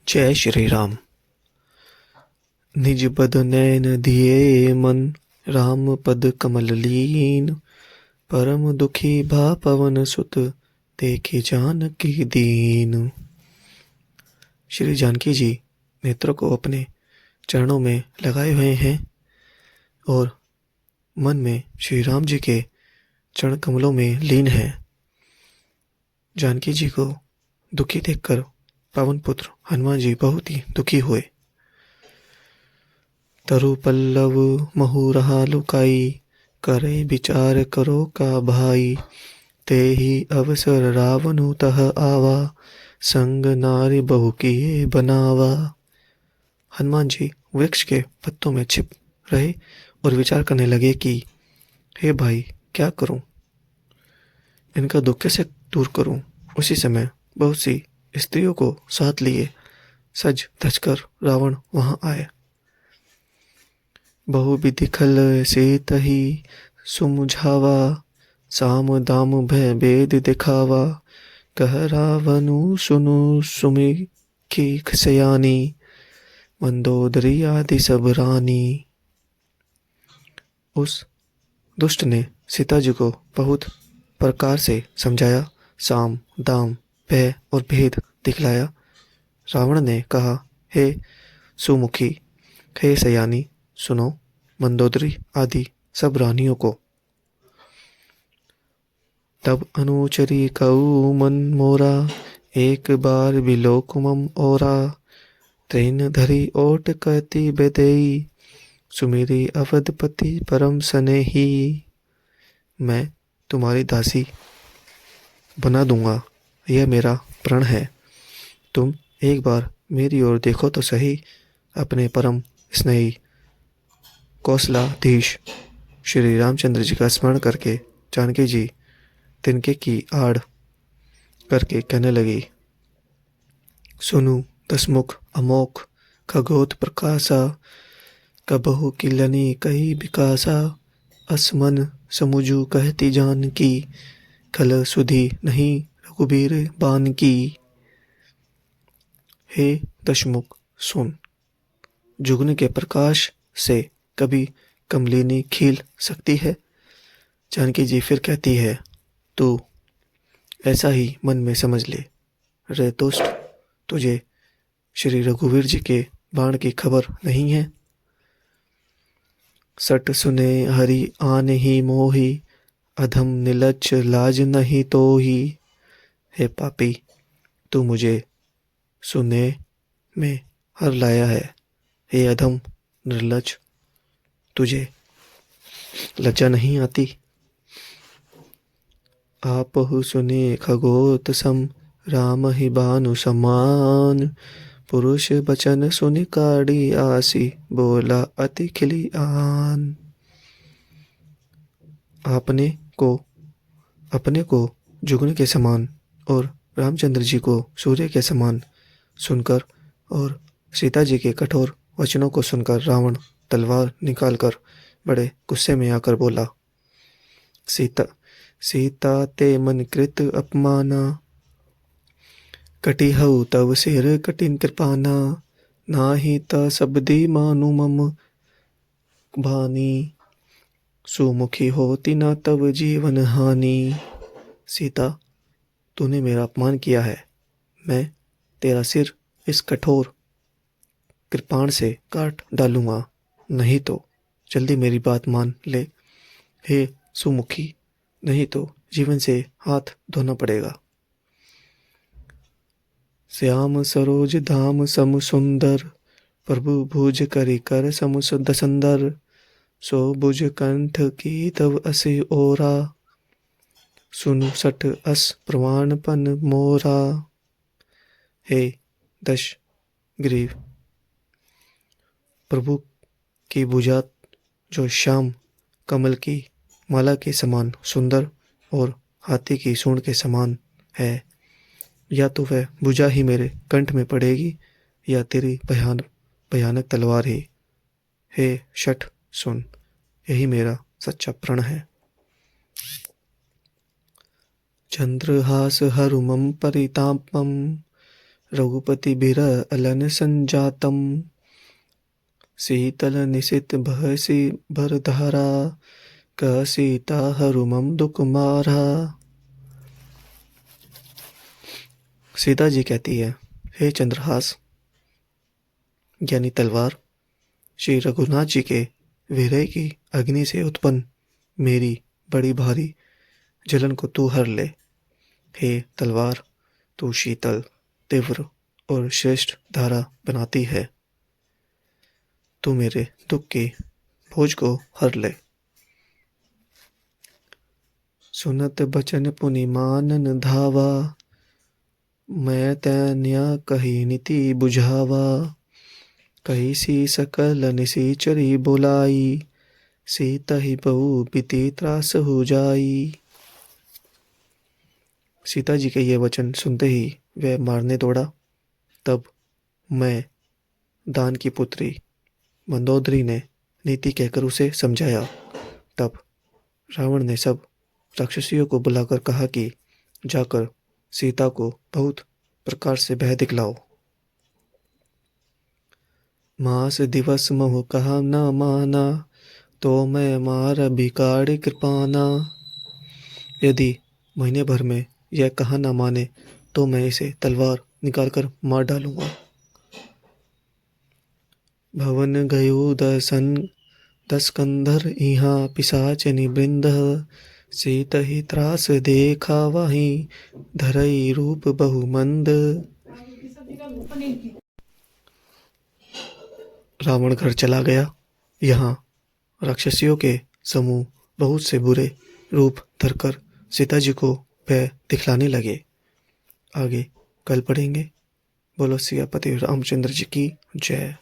जय श्री राम। निज बद नैन दिए मन, राम पद कमल लीन। परम दुखी भा पवन सुत, देखे जानकी दीन। श्री जानकी जी नेत्रों को अपने चरणों में लगाए हुए हैं और मन में श्री राम जी के चरण कमलों में लीन है। जानकी जी को दुखी देखकर पवन पुत्र हनुमान जी बहुत ही दुखी हुए। तरु पल्लव महु रहा लुकाई, करे विचार करो का भाई। ते ही अवसर रावणु तह आवा, संग नारी बहु किए बनावा। हनुमान जी वृक्ष के पत्तों में छिप रहे और विचार करने लगे कि हे भाई, क्या करूं, इनका दुख कैसे दूर करूं। उसी समय बहुत सी स्त्रियों को साथ लिए सज धज कर रावण वहां आए। बहु विधि खल से तही सुमुझावा, साम दाम भय भेद दिखावा। कह रावणु सुनु सुमुखी सयानी, मंदोदरी आदि सब रानी। उस दुष्ट ने सीता जी को बहुत प्रकार से समझाया, साम दाम भय और भेद दिखलाया। रावण ने कहा, हे सुमुखी, हे सयानी, सुनो मंदोदरी आदि सब रानियों को। तब अनुचरी कऊ मन मोरा, एक बार बिलोक मम ओरा। तैन धरी ओट कहती बेदई, सुमेरी अवधपति परम स्नेही। मैं तुम्हारी दासी बना दूंगा, यह मेरा प्रण है। तुम एक बार मेरी ओर देखो तो सही। अपने परम स्नेही कौशलाधीश श्री रामचंद्र जी का स्मरण करके जानकी जी तिनके की आड़ करके कहने लगी, सुनु दसमुख अमोक खगोत प्रकाशा। कबहु किलनी कही विकासा, असमन समुझु कहती जानकी। खल सुधी नहीं रघुबीर बान की। हे दशमुख सुन, जुगन के प्रकाश से कभी कमलिनी खिल सकती है। जानकी जी फिर कहती है, तू ऐसा ही मन में समझ ले। रे दुष्ट, तुझे श्री रघुवीर जी के बाण की खबर नहीं है। सट सुने हरि आन ही मोही, अधम निलज्ज लाज नहीं तो ही। हे पापी, तू मुझे सुने में हर लाया है। हे अधम निर्लज्ज, तुझे लज्जा नहीं आती। आपहु सुने खगोत सम, राम ही बानु समान। पुरुष बचन सुनि काढ़ी आसी, बोला अति खिली आन। अपने को जुगन के समान और रामचंद्र जी को सूर्य के समान सुनकर और सीता जी के कठोर वचनों को सुनकर रावण तलवार निकालकर बड़े गुस्से में आकर बोला, सीता सीता ते मन कृत अपमाना। कटी हऊ तव सिर कठिन कृपाना, नाही त सबदी मानु मम भानी। सुमुखी होती न तब जीवन हानि। सीता, तूने मेरा अपमान किया है। मैं तेरा सिर इस कठोर कृपाण से काट डालूंगा, नहीं तो जल्दी मेरी बात मान ले। हे सुमुखी, नहीं तो जीवन से हाथ धोना पड़ेगा। श्याम सरोज धाम सम सुंदर, प्रभु भुज करि कर सम सुद सुंदर। सो भुज कंठ की तव असि ओरा, सुनु सठ अस प्रमाणपन मोरा। हे दश ग्रीव, प्रभु की भुजा जो श्याम कमल की माला के समान सुंदर और हाथी की सूंड के समान है, या तो वह भुजा ही मेरे कंठ में पड़ेगी या तेरी भयानक तलवार ही। हे शठ, सुन, यही मेरा सच्चा प्रण है। चंद्रहास हरुमम परितापम, रघुपति बिरह अलन संजातम, शीतल निशित भयसि भर धारा, कह सीता हरुमम दुख मारा। सीता जी कहती है, हे चंद्रहास यानी तलवार, श्री रघुनाथ जी के विरह की अग्नि से उत्पन्न मेरी बड़ी भारी जलन को तू हर ले। हे तलवार, तू शीतल, तीव्र और श्रेष्ठ धारा बनाती है, तू मेरे दुख के बोझ को हर ले। सुनत बचन पुनि मानन धावा, मैं तैन्या कही नीति बुझावा, कही सी सकल निशिचरी बुलाई, सीता ही बहु बीती त्रास हो जाई। सीता जी के ये वचन सुनते ही वह मारने दौड़ा। तब मैं दान की पुत्री मंदोदरी ने नीति कहकर उसे समझाया। तब रावण ने सब राक्षसियों को बुलाकर कहा कि जाकर सीता को बहुत प्रकार से भय दिखलाओ। मास दिवस मोह कहा न माना, तो मैं मार भिखारी कृपाना। यदि महीने भर में यह कहा न माने तो मैं इसे तलवार निकालकर मार डालूंगा। भवन गयो दर्शन दस कंधर, इहाँ पिशाच निवृंद, सीत ही त्रास देखा वहीं, धरई रूप बहुमंद। रावण घर चला गया। यहाँ राक्षसियों के समूह बहुत से बुरे रूप धरकर सीता जी को भय दिखलाने लगे। आगे कल पढ़ेंगे। बोलो सियापति रामचंद्र जी की जय।